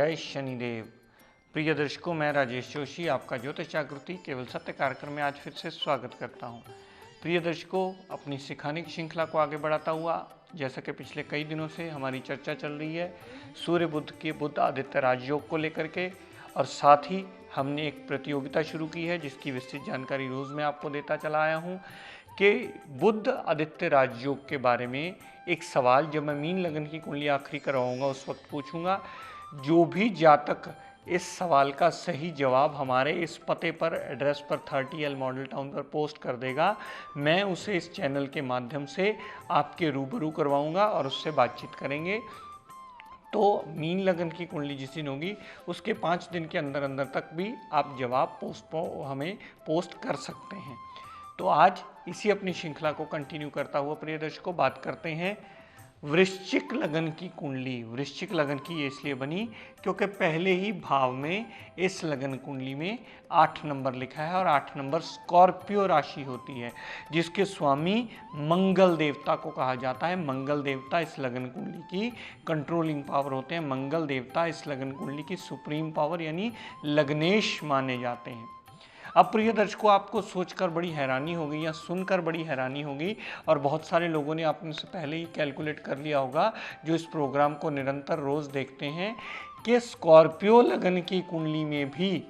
जय शनिदेव। प्रिय दर्शकों, मैं राजेश जोशी आपका ज्योतिष जागृति केवल सत्य कार्यक्रम में आज फिर से स्वागत करता हूं। प्रिय दर्शकों, अपनी सिखाने की श्रृंखला को आगे बढ़ाता हुआ जैसा कि पिछले कई दिनों से हमारी चर्चा चल रही है सूर्य बुध के बुध आदित्य राजयोग को लेकर के, और साथ ही हमने एक प्रतियोगिता शुरू की है जिसकी विस्तृत जानकारी रोज़ मैं आपको देता चला आया हूँ कि बुध आदित्य राजयोग के बारे में एक सवाल जब मैं मीन लगन की कुंडली आखिरी करवाऊंगा उस वक्त पूछूंगा। जो भी जातक इस सवाल का सही जवाब हमारे इस पते पर एड्रेस पर 30L मॉडल टाउन पर पोस्ट कर देगा, मैं उसे इस चैनल के माध्यम से आपके रूबरू करवाऊंगा और उससे बातचीत करेंगे। तो मीन लगन की कुंडली जिस दिन होगी उसके 5 दिन के अंदर अंदर तक भी आप जवाब हमें पोस्ट कर सकते हैं। तो आज इसी अपनी श्रृंखला को कंटिन्यू करता हुआ प्रिय दर्शकों बात करते हैं वृश्चिक लगन की कुंडली। वृश्चिक लगन की ये इसलिए बनी क्योंकि पहले ही भाव में इस लगन कुंडली में 8 नंबर लिखा है और 8 नंबर स्कॉर्पियो राशि होती है जिसके स्वामी मंगल देवता को कहा जाता है। मंगल देवता इस लगन कुंडली की कंट्रोलिंग पावर होते हैं। मंगल देवता इस लगन कुंडली की सुप्रीम पावर यानी लग्नेश माने जाते हैं। अब प्रिय दर्शकों, आपको सोचकर बड़ी हैरानी होगी या सुनकर बड़ी हैरानी होगी, और बहुत सारे लोगों ने आपने से पहले ही कैलकुलेट कर लिया होगा जो इस प्रोग्राम को निरंतर रोज देखते हैं, कि स्कॉर्पियो लगन की कुंडली में भी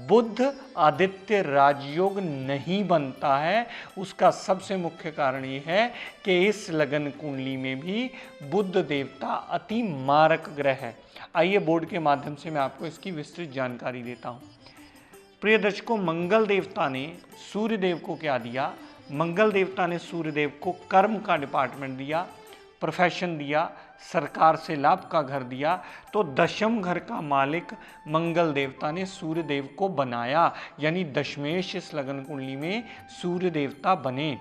बुध आदित्य राजयोग नहीं बनता है। उसका सबसे मुख्य कारण ये है कि इस लगन कुंडली में भी बुध देवता अति मारक ग्रह है। आइए बोर्ड के माध्यम से मैं आपको इसकी विस्तृत जानकारी देता हूँ। प्रिय दर्शकों, मंगल देवता ने सूर्य देव को क्या दिया? मंगल देवता ने सूर्य देव को कर्म का डिपार्टमेंट दिया, प्रोफेशन दिया, सरकार से लाभ का घर दिया। तो दशम घर का मालिक मंगल देवता ने सूर्य देव को बनाया, यानी दशमेश इस लगन कुंडली में सूर्य देवता बने।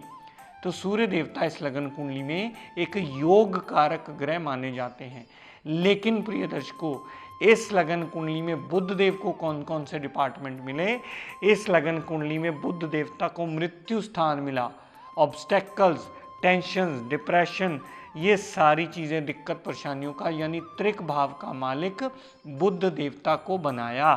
तो सूर्य देवता इस लगन कुंडली में एक योग कारक ग्रह माने जाते हैं। लेकिन प्रिय दर्शकों, इस लगन कुंडली में बुध देव को कौन कौन से डिपार्टमेंट मिले? इस लगन कुंडली में बुध देवता को मृत्यु स्थान मिला। ऑब्स्टेकल्स, टेंशन, डिप्रेशन, ये सारी चीज़ें दिक्कत परेशानियों का यानी त्रिक भाव का मालिक बुध देवता को बनाया।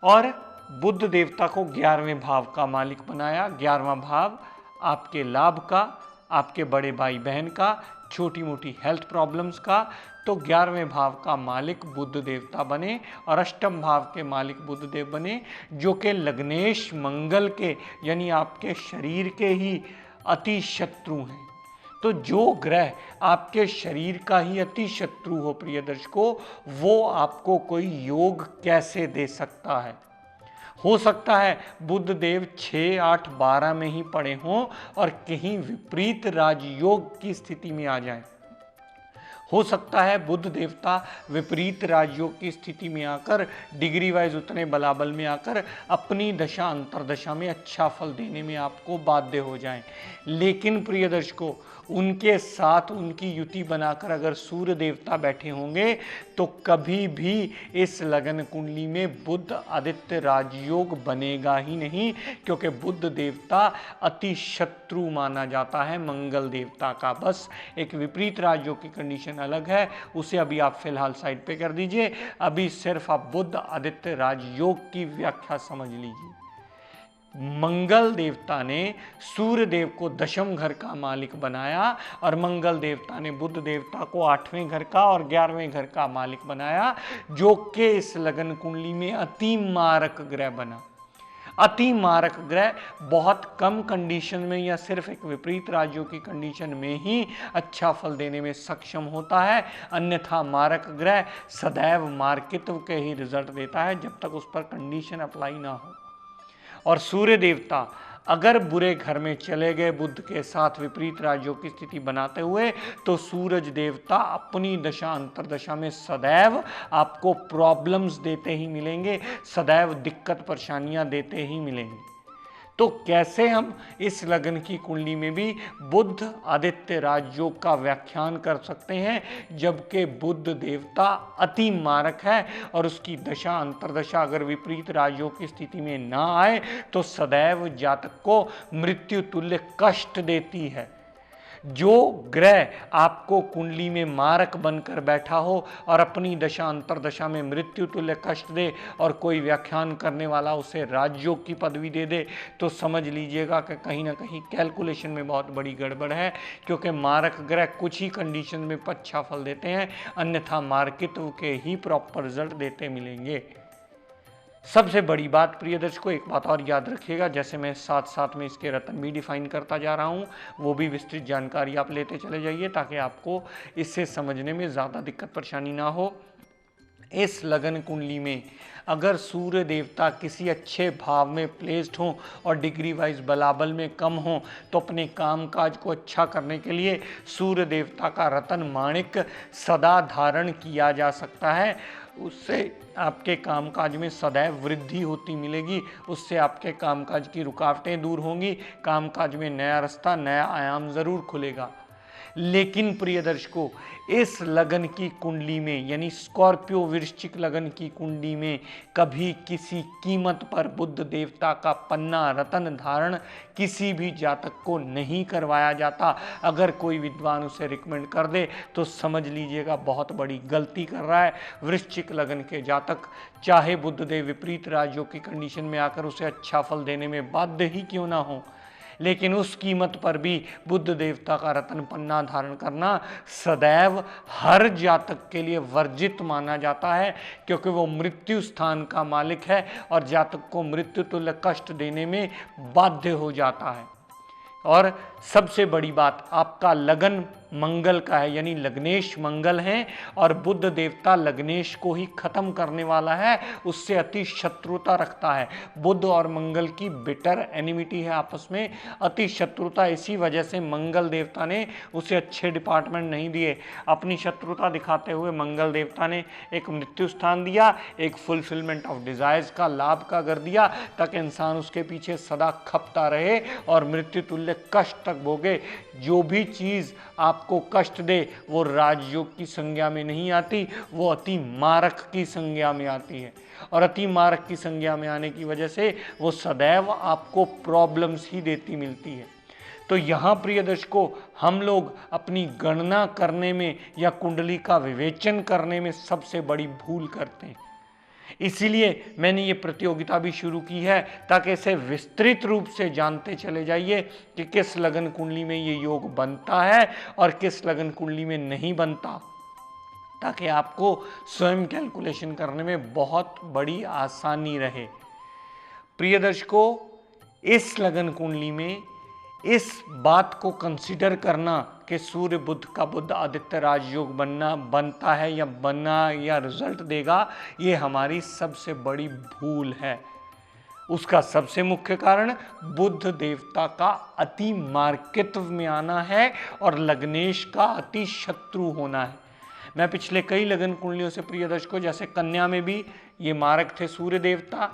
और बुध देवता को 11वें भाव का मालिक बनाया। 11वां भाव आपके लाभ का, आपके बड़े भाई बहन का, छोटी मोटी हेल्थ प्रॉब्लम्स का। तो 11वें भाव का मालिक बुध देवता बने और अष्टम भाव के मालिक बुध देव बने, जो कि लग्नेश मंगल के यानी आपके शरीर के ही अति शत्रु हैं। तो जो ग्रह आपके शरीर का ही अति शत्रु हो प्रिय दर्शकों, वो आपको कोई योग कैसे दे सकता है? हो सकता है बुध देव 6, 8, 12 में ही पड़े हों और कहीं विपरीत राजयोग की स्थिति में आ जाए। हो सकता है बुध देवता विपरीत राजयोग की स्थिति में आकर डिग्री वाइज उतने बलाबल में आकर अपनी दशा अंतरदशा में अच्छा फल देने में आपको बाध्य हो जाएं। लेकिन प्रिय दर्शकों, उनके साथ उनकी युति बनाकर अगर सूर्य देवता बैठे होंगे तो कभी भी इस लगन कुंडली में बुध आदित्य राजयोग बनेगा ही नहीं, क्योंकि बुध देवता अति शत्रु माना जाता है मंगल देवता का। बस एक विपरीत राजयोग की कंडीशन अलग है, उसे अभी आप फिलहाल साइड पे कर दीजिए। अभी सिर्फ आप बुध आदित्य राजयोग की व्याख्या समझ लीजिए। मंगल देवता ने सूर्य देव को दशम घर का मालिक बनाया और मंगल देवता ने बुध देवता को 8वें घर का और 11वें घर का मालिक बनाया, जो कि इस लगन कुंडली में अति मारक ग्रह बना। अति मारक ग्रह बहुत कम कंडीशन में या सिर्फ एक विपरीत राजयोग की कंडीशन में ही अच्छा फल देने में सक्षम होता है, अन्यथा मारक ग्रह सदैव मार्कित्व के ही रिजल्ट देता है जब तक उस पर कंडीशन अप्लाई ना हो। और सूर्य देवता अगर बुरे घर में चले गए बुध के साथ विपरीत राजयोग की स्थिति बनाते हुए, तो सूरज देवता अपनी दशा अंतरदशा में सदैव आपको प्रॉब्लम्स देते ही मिलेंगे, सदैव दिक्कत परेशानियां देते ही मिलेंगे। तो कैसे हम इस लगन की कुंडली में भी बुध आदित्य राजयोग का व्याख्यान कर सकते हैं, जबकि बुध देवता अति मारक है और उसकी दशा अंतरदशा अगर विपरीत राजयोग की स्थिति में ना आए तो सदैव जातक को मृत्यु तुल्य कष्ट देती है। जो ग्रह आपको कुंडली में मारक बनकर बैठा हो और अपनी दशा अंतरदशा में मृत्यु तुल्य कष्ट दे और कोई व्याख्यान करने वाला उसे राजयोग की पदवी दे दे, तो समझ लीजिएगा कि कहीं ना कहीं कैलकुलेशन में बहुत बड़ी गड़बड़ है, क्योंकि मारक ग्रह कुछ ही कंडीशन में अच्छा फल देते हैं, अन्यथा मार्कित्व के ही प्रॉपर रिजल्ट देते मिलेंगे। सबसे बड़ी बात प्रिय दर्शकों, एक बात और याद रखिएगा, जैसे मैं साथ साथ में इसके रत्न भी डिफाइन करता जा रहा हूँ, वो भी विस्तृत जानकारी आप लेते चले जाइए ताकि आपको इससे समझने में ज़्यादा दिक्कत परेशानी ना हो। इस लगन कुंडली में अगर सूर्य देवता किसी अच्छे भाव में प्लेस्ड हों और डिग्री वाइज बलाबल में कम हों, तो अपने कामकाज को अच्छा करने के लिए सूर्य देवता का रतन माणिक सदा धारण किया जा सकता है। उससे आपके कामकाज में सदैव वृद्धि होती मिलेगी, उससे आपके कामकाज की रुकावटें दूर होंगी, कामकाज में नया रास्ता, नया आयाम ज़रूर खुलेगा। लेकिन प्रिय दर्शकों, इस लगन की कुंडली में यानी स्कॉर्पियो वृश्चिक लगन की कुंडली में कभी किसी कीमत पर बुध देवता का पन्ना रतन धारण किसी भी जातक को नहीं करवाया जाता। अगर कोई विद्वान उसे रिकमेंड कर दे तो समझ लीजिएगा बहुत बड़ी गलती कर रहा है। वृश्चिक लगन के जातक चाहे बुध देव विपरीत राजयोग की कंडीशन में आकर उसे अच्छा फल देने में बाध्य ही क्यों ना हो, लेकिन उस कीमत पर भी बुध देवता का रतन पन्ना धारण करना सदैव हर जातक के लिए वर्जित माना जाता है, क्योंकि वो मृत्यु स्थान का मालिक है और जातक को मृत्यु तुल्य कष्ट देने में बाध्य हो जाता है। और सबसे बड़ी बात, आपका लगन मंगल का है, यानी लग्नेश मंगल हैं और बुध देवता लग्नेश को ही खत्म करने वाला है, उससे अति शत्रुता रखता है। बुध और मंगल की बिटर एनिमिटी है आपस में, अति शत्रुता। इसी वजह से मंगल देवता ने उसे अच्छे डिपार्टमेंट नहीं दिए। अपनी शत्रुता दिखाते हुए मंगल देवता ने एक मृत्यु स्थान दिया, एक फुलफिलमेंट ऑफ डिजायर्स का लाभ का कर दिया, ताकि इंसान उसके पीछे सदा खपता रहे और मृत्यु तुल्य कष्ट तक भोगे। जो भी चीज़ आपको कष्ट दे वो राजयोग की संज्ञा में नहीं आती, वो अति मारक की संज्ञा में आती है, और अति मारक की संज्ञा में आने की वजह से वो सदैव आपको प्रॉब्लम्स ही देती मिलती है। तो यहाँ प्रिय दर्शकों, हम लोग अपनी गणना करने में या कुंडली का विवेचन करने में सबसे बड़ी भूल करते हैं। इसीलिए मैंने ये प्रतियोगिता भी शुरू की है, ताकि इसे विस्तृत रूप से जानते चले जाइए कि किस लगन कुंडली में ये योग बनता है और किस लगन कुंडली में नहीं बनता, ताकि आपको स्वयं कैलकुलेशन करने में बहुत बड़ी आसानी रहे। प्रिय दर्शकों, इस लगन कुंडली में इस बात को कंसिडर करना कि सूर्य बुध का बुध आदित्य राजयोग बनता है या बना या रिजल्ट देगा, ये हमारी सबसे बड़ी भूल है। उसका सबसे मुख्य कारण बुध देवता का अति मार्कित्व में आना है और लग्नेश का अति शत्रु होना है। मैं पिछले कई लगन कुंडलियों से प्रिय दर्शकों, जैसे कन्या में भी ये मारक थे सूर्य देवता,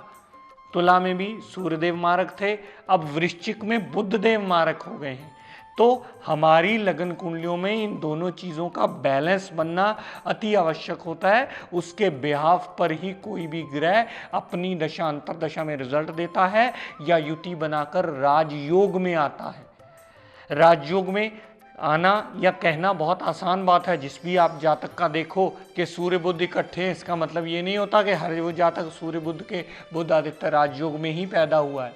तुला में भी सूर्यदेव मारक थे, अब वृश्चिक में बुध देव मारक हो गए हैं। तो हमारी लगन कुंडलियों में इन दोनों चीज़ों का बैलेंस बनना अति आवश्यक होता है। उसके बिहाफ पर ही कोई भी ग्रह अपनी दशा अंतरदशा में रिजल्ट देता है या युति बनाकर राजयोग में आता है। राजयोग में आना या कहना बहुत आसान बात है। जिस भी आप जातक का देखो कि सूर्य बुध इकट्ठे हैं, इसका मतलब ये नहीं होता कि हर वो जातक सूर्य बुध के बुध आदित्य राजयोग में ही पैदा हुआ है।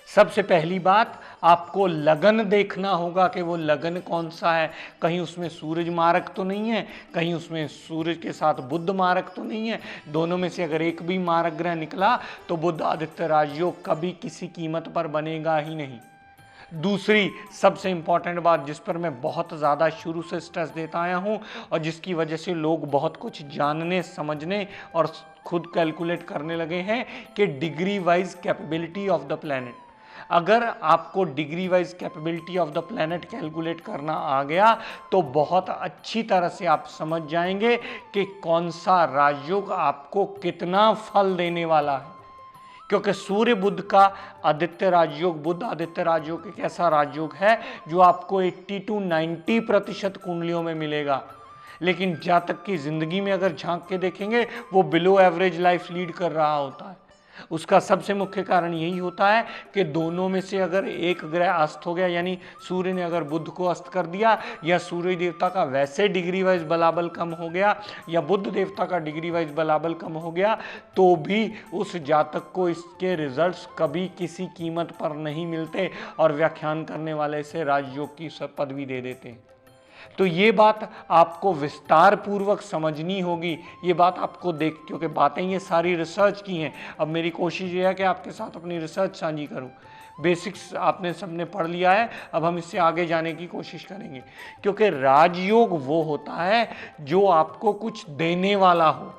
सबसे पहली बात, आपको लगन देखना होगा कि वो लगन कौन सा है। कहीं उसमें सूरज मारक तो नहीं है, कहीं उसमें सूरज के साथ बुध मारक तो नहीं है। दोनों में से अगर एक भी मारक ग्रह निकला तो बुध आदित्य राजयोग कभी किसी कीमत पर बनेगा ही नहीं। दूसरी सबसे इंपॉर्टेंट बात, जिस पर मैं बहुत ज़्यादा शुरू से स्ट्रेस देता आया हूँ और जिसकी वजह से लोग बहुत कुछ जानने समझने और खुद कैलकुलेट करने लगे हैं, कि degree wise capability of the planet. अगर आपको degree wise capability of the planet calculate करना आ गया तो बहुत अच्छी तरह से आप समझ जाएंगे कि कौन सा राजयोग आपको कितना फल देने वाला है। क्योंकि सूर्य बुध का आदित्य राजयोग, बुध आदित्य राजयोग एक ऐसा राजयोग है जो आपको 80 to 90% कुंडलियों में मिलेगा, लेकिन जातक की जिंदगी में अगर झांक के देखेंगे वो बिलो एवरेज लाइफ लीड कर रहा होता है। उसका सबसे मुख्य कारण यही होता है कि दोनों में से अगर एक ग्रह अस्त हो गया, यानी सूर्य ने अगर बुध को अस्त कर दिया, या सूर्य देवता का वैसे डिग्री वाइज बलाबल कम हो गया, या बुध देवता का डिग्री वाइज बलाबल कम हो गया, तो भी उस जातक को इसके रिजल्ट्स कभी किसी कीमत पर नहीं मिलते और व्याख्यान करने वाले इसे राजयोग की पदवी दे देते हैं। तो ये बात आपको विस्तार पूर्वक समझनी होगी। ये बात आपको देख, क्योंकि बातें ये सारी रिसर्च की हैं। अब मेरी कोशिश ये है कि आपके साथ अपनी रिसर्च साझी करूं। बेसिक्स आपने सबने पढ़ लिया है, अब हम इससे आगे जाने की कोशिश करेंगे, क्योंकि राजयोग वो होता है जो आपको कुछ देने वाला हो।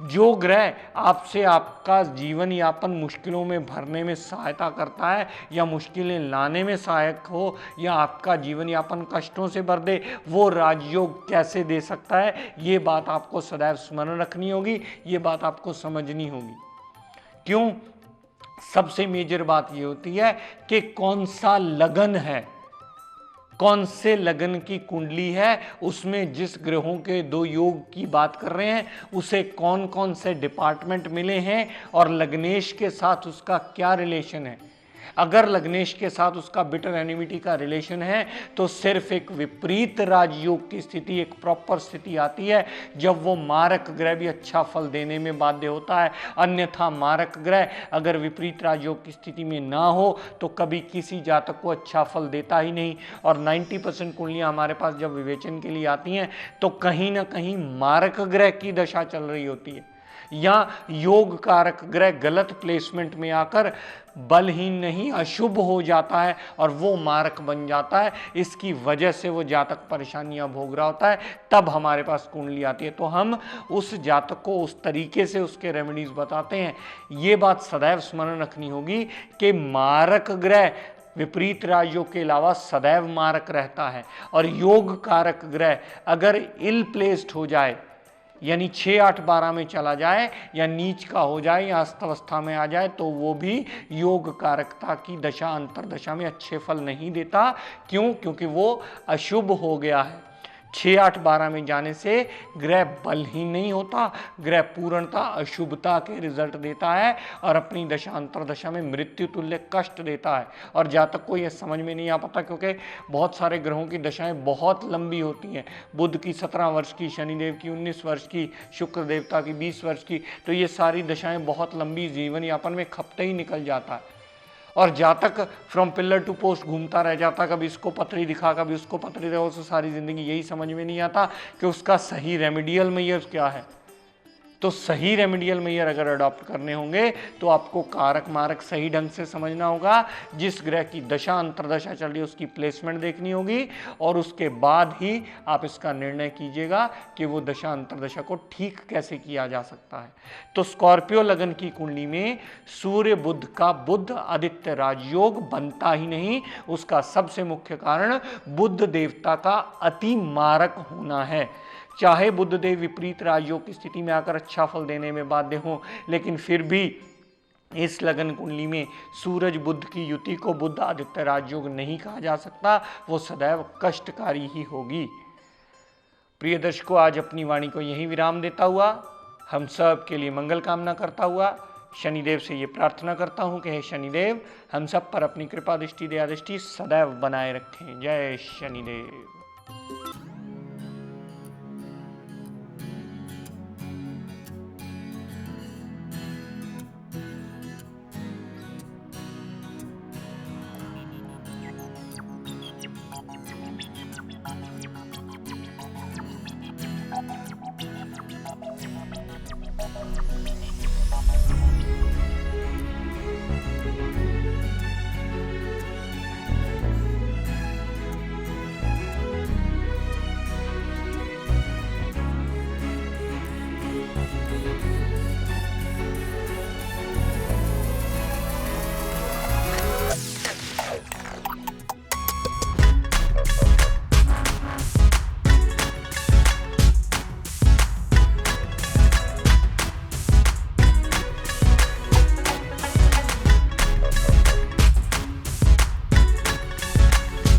जो ग्रह आपसे आपका जीवन यापन मुश्किलों में भरने में सहायता करता है, या मुश्किलें लाने में सहायक हो, या आपका जीवन यापन कष्टों से भर दे, वो राजयोग कैसे दे सकता है, ये बात आपको सदैव स्मरण रखनी होगी, ये बात आपको समझनी होगी। क्यों? सबसे मेजर बात ये होती है कि कौन सा लगन है, कौन से लगन की कुंडली है, उसमें जिस ग्रहों के दो योग की बात कर रहे हैं उसे कौन कौन से डिपार्टमेंट मिले हैं, और लग्नेश के साथ उसका क्या रिलेशन है। अगर लग्नेश के साथ उसका बिटर एनिमिटी का रिलेशन है तो सिर्फ एक विपरीत राजयोग की स्थिति, एक प्रॉपर स्थिति आती है जब वो मारक ग्रह भी अच्छा फल देने में बाध्य होता है। अन्यथा मारक ग्रह अगर विपरीत राजयोग की स्थिति में ना हो तो कभी किसी जातक को अच्छा फल देता ही नहीं। और 90% कुंडलियां हमारे पास जब विवेचन के लिए आती हैं तो कहीं ना कहीं मारक ग्रह की दशा चल रही होती है, या योग कारक ग्रह गलत प्लेसमेंट में आकर बलहीन नहीं अशुभ हो जाता है और वो मारक बन जाता है। इसकी वजह से वो जातक परेशानियां भोग रहा होता है, तब हमारे पास कुंडली आती है। तो हम उस जातक को उस तरीके से उसके रेमेडीज बताते हैं। ये बात सदैव स्मरण रखनी होगी कि मारक ग्रह विपरीत राजयोग के अलावा सदैव मारक रहता है, और योग कारक ग्रह अगर इल प्लेस्ड हो जाए, यानी 6, 8, 12 में चला जाए, या नीच का हो जाए, या अस्तवस्था में आ जाए, तो वो भी योग कारकता की दशा अंतरदशा में अच्छे फल नहीं देता। क्यों? क्योंकि वो अशुभ हो गया है। 6, 8, 12 में जाने से ग्रह बल ही नहीं होता, ग्रह पूर्णता अशुभता के रिजल्ट देता है और अपनी दशा अंतरदशा में मृत्यु तुल्य कष्ट देता है। और जातक को यह समझ में नहीं आ पाता, क्योंकि बहुत सारे ग्रहों की दशाएं बहुत लंबी होती हैं। बुध की 17 वर्ष की, शनिदेव की 19 वर्ष की, शुक्र देवता की 20 वर्ष की, तो ये सारी दशाएं बहुत लंबी जीवन यापन में खपते ही निकल जाता है। और जातक फ्रॉम पिलर टू पोस्ट घूमता रह जाता, कभी इसको पथरी दिखा, कभी उसको पथरी दिखा, उसको सारी जिंदगी यही समझ में नहीं आता कि उसका सही रेमेडियल मेजर्स क्या है। तो सही रेमेडियल मेजर अगर अडॉप्ट करने होंगे तो आपको कारक मारक सही ढंग से समझना होगा। जिस ग्रह की दशा अंतरदशा चल रही है उसकी प्लेसमेंट देखनी होगी, और उसके बाद ही आप इसका निर्णय कीजिएगा कि वो दशा अंतरदशा को ठीक कैसे किया जा सकता है। तो स्कॉर्पियो लगन की कुंडली में सूर्य बुध का बुध आदित्य राजयोग बनता ही नहीं। उसका सबसे मुख्य कारण बुध देवता का अति मारक होना है। चाहे बुधदेव विपरीत राजयोग की स्थिति में आकर अच्छा फल देने में बाध्य हो, लेकिन फिर भी इस लगन कुंडली में सूरज बुध की युति को बुध आदित्य राजयोग नहीं कहा जा सकता, वो सदैव कष्टकारी ही होगी। प्रिय दर्शकों, आज अपनी वाणी को यही विराम देता हुआ हम सब के लिए मंगल कामना करता हुआ शनिदेव से ये प्रार्थना करता हूँ कि हे शनिदेव हम सब पर अपनी कृपा दृष्टि दया दृष्टि सदैव बनाए रखें। जय शनिदेव।